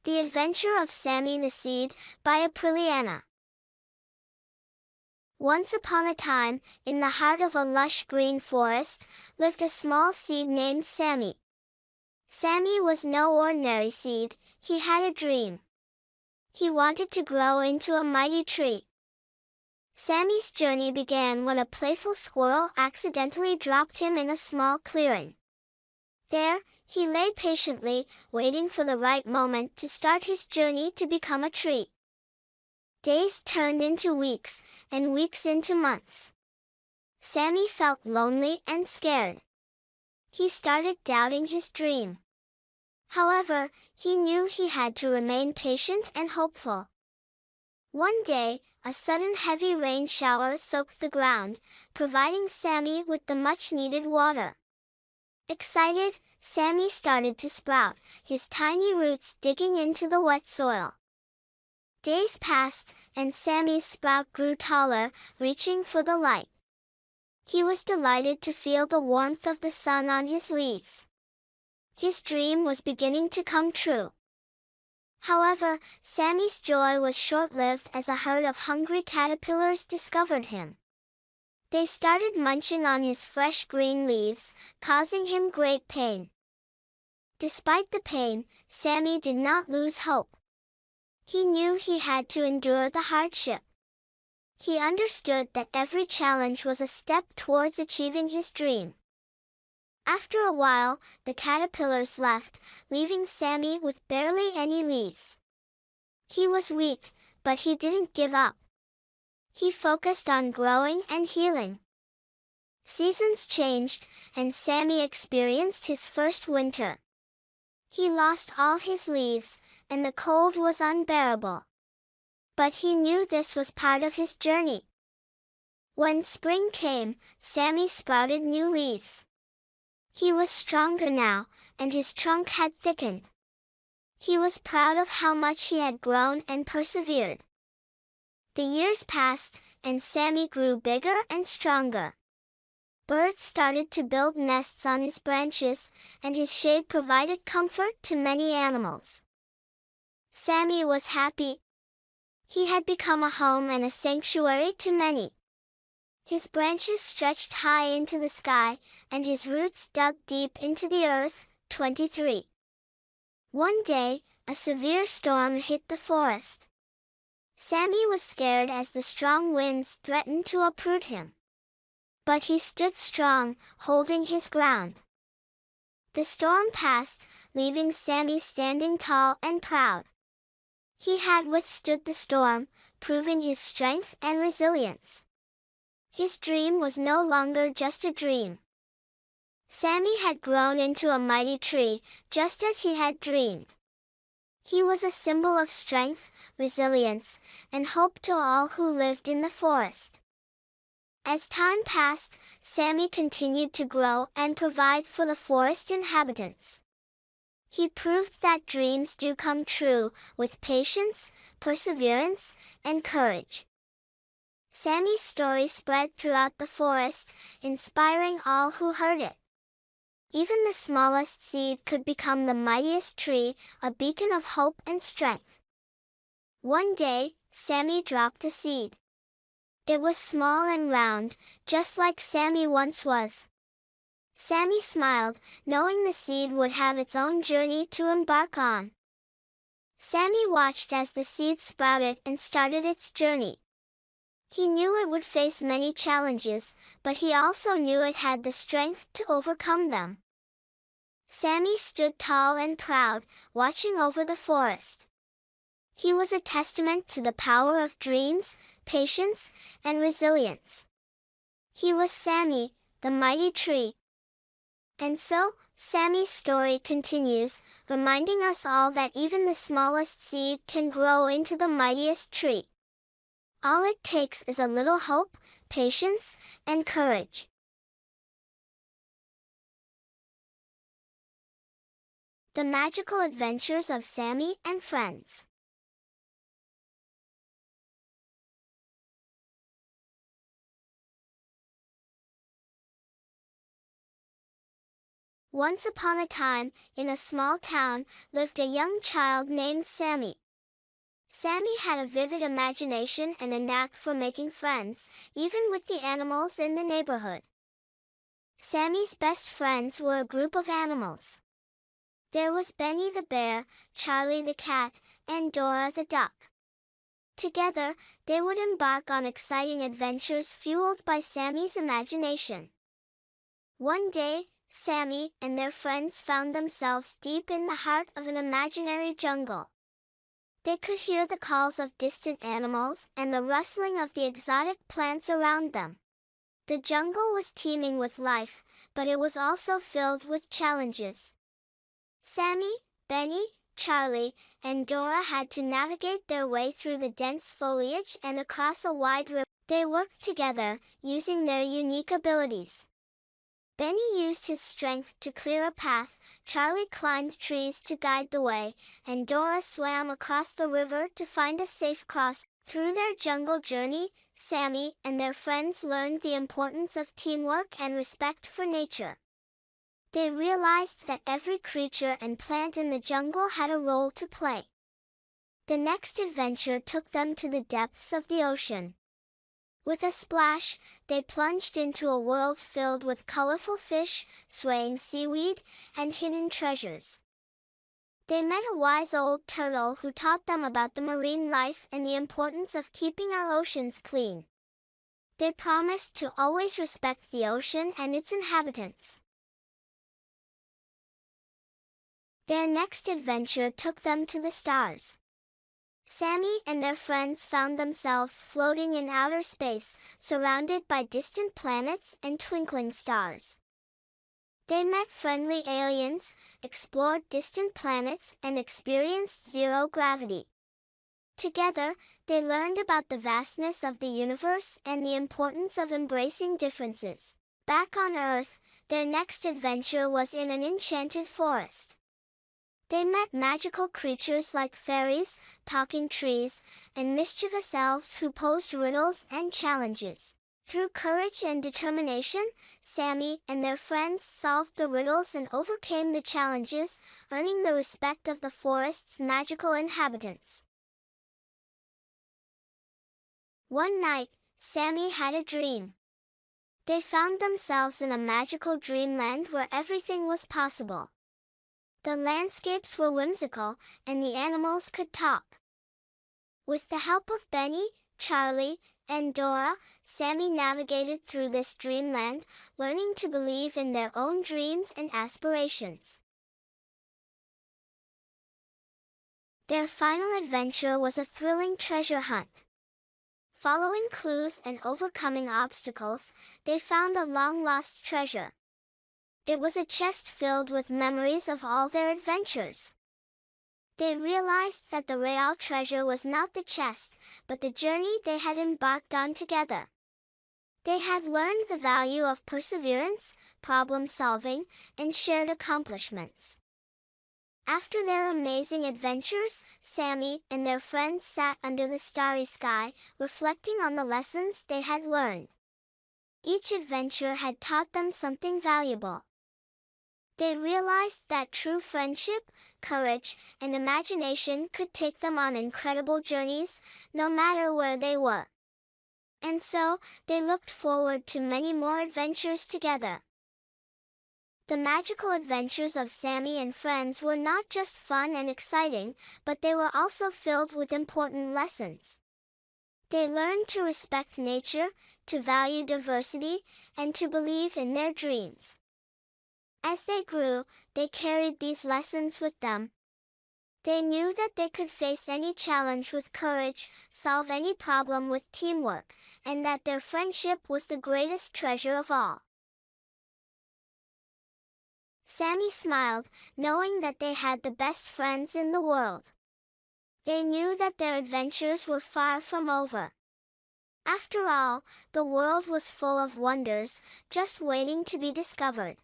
The Adventure of Sammy the Seed by Apriliana. Once upon a time, in the heart of a lush green forest, lived a small seed named Sammy. Sammy was no ordinary seed, he had a dream. He wanted to grow into a mighty tree. Sammy's journey began when a playful squirrel accidentally dropped him in a small clearing. There, he lay patiently, waiting for the right moment to start his journey to become a tree. Days turned into weeks, and weeks into months. Sammy felt lonely and scared. He started doubting his dream. However, he knew he had to remain patient and hopeful. One day, a sudden heavy rain shower soaked the ground, providing Sammy with the much-needed water. Excited, Sammy started to sprout, his tiny roots digging into the wet soil. Days passed, and Sammy's sprout grew taller, reaching for the light. He was delighted to feel the warmth of the sun on his leaves. His dream was beginning to come true. However, Sammy's joy was short-lived as a herd of hungry caterpillars discovered him. They started munching on his fresh green leaves, causing him great pain. Despite the pain, Sammy did not lose hope. He knew he had to endure the hardship. He understood that every challenge was a step towards achieving his dream. After a while, the caterpillars left, leaving Sammy with barely any leaves. He was weak, but he didn't give up. He focused on growing and healing. Seasons changed, and Sammy experienced his first winter. He lost all his leaves, and the cold was unbearable. But he knew this was part of his journey. When spring came, Sammy sprouted new leaves. He was stronger now, and his trunk had thickened. He was proud of how much he had grown and persevered. The years passed, and Sammy grew bigger and stronger. Birds started to build nests on his branches, and his shade provided comfort to many animals. Sammy was happy. He had become a home and a sanctuary to many. His branches stretched high into the sky, and his roots dug deep into the earth. 23. One day, a severe storm hit the forest. Sammy was scared as the strong winds threatened to uproot him. But he stood strong, holding his ground. The storm passed, leaving Sammy standing tall and proud. He had withstood the storm, proving his strength and resilience. His dream was no longer just a dream. Sammy had grown into a mighty tree, just as he had dreamed. He was a symbol of strength, resilience, and hope to all who lived in the forest. As time passed, Sammy continued to grow and provide for the forest inhabitants. He proved that dreams do come true, with patience, perseverance, and courage. Sammy's story spread throughout the forest, inspiring all who heard it. Even the smallest seed could become the mightiest tree, a beacon of hope and strength. One day, Sammy dropped a seed. It was small and round, just like Sammy once was. Sammy smiled, knowing the seed would have its own journey to embark on. Sammy watched as the seed sprouted and started its journey. He knew it would face many challenges, but he also knew it had the strength to overcome them. Sammy stood tall and proud, watching over the forest. He was a testament to the power of dreams, patience, and resilience. He was Sammy, the mighty tree. And so, Sammy's story continues, reminding us all that even the smallest seed can grow into the mightiest tree. All it takes is a little hope, patience, and courage. The Magical Adventures of Sammy and Friends. Once upon a time, in a small town, lived a young child named Sammy. Sammy had a vivid imagination and a knack for making friends, even with the animals in the neighborhood. Sammy's best friends were a group of animals. There was Benny the bear, Charlie the cat, and Dora the duck. Together, they would embark on exciting adventures fueled by Sammy's imagination. One day, Sammy and their friends found themselves deep in the heart of an imaginary jungle. They could hear the calls of distant animals and the rustling of the exotic plants around them. The jungle was teeming with life, but it was also filled with challenges. Sammy, Benny, Charlie, and Dora had to navigate their way through the dense foliage and across a wide river. They worked together, using their unique abilities. Benny used his strength to clear a path, Charlie climbed trees to guide the way, and Dora swam across the river to find a safe crossing. Through their jungle journey, Sammy and their friends learned the importance of teamwork and respect for nature. They realized that every creature and plant in the jungle had a role to play. The next adventure took them to the depths of the ocean. With a splash, they plunged into a world filled with colorful fish, swaying seaweed, and hidden treasures. They met a wise old turtle who taught them about the marine life and the importance of keeping our oceans clean. They promised to always respect the ocean and its inhabitants. Their next adventure took them to the stars. Sammy and their friends found themselves floating in outer space, surrounded by distant planets and twinkling stars. They met friendly aliens, explored distant planets, and experienced zero gravity. Together, they learned about the vastness of the universe and the importance of embracing differences. Back on Earth, their next adventure was in an enchanted forest. They met magical creatures like fairies, talking trees, and mischievous elves who posed riddles and challenges. Through courage and determination, Sammy and their friends solved the riddles and overcame the challenges, earning the respect of the forest's magical inhabitants. One night, Sammy had a dream. They found themselves in a magical dreamland where everything was possible. The landscapes were whimsical, and the animals could talk. With the help of Benny, Charlie, and Dora, Sammy navigated through this dreamland, learning to believe in their own dreams and aspirations. Their final adventure was a thrilling treasure hunt. Following clues and overcoming obstacles, they found a long-lost treasure. It was a chest filled with memories of all their adventures. They realized that the real treasure was not the chest, but the journey they had embarked on together. They had learned the value of perseverance, problem-solving, and shared accomplishments. After their amazing adventures, Sammy and their friends sat under the starry sky, reflecting on the lessons they had learned. Each adventure had taught them something valuable. They realized that true friendship, courage, and imagination could take them on incredible journeys, no matter where they were. And so, they looked forward to many more adventures together. The magical adventures of Sammy and friends were not just fun and exciting, but they were also filled with important lessons. They learned to respect nature, to value diversity, and to believe in their dreams. As they grew, they carried these lessons with them. They knew that they could face any challenge with courage, solve any problem with teamwork, and that their friendship was the greatest treasure of all. Sammy smiled, knowing that they had the best friends in the world. They knew that their adventures were far from over. After all, the world was full of wonders, just waiting to be discovered.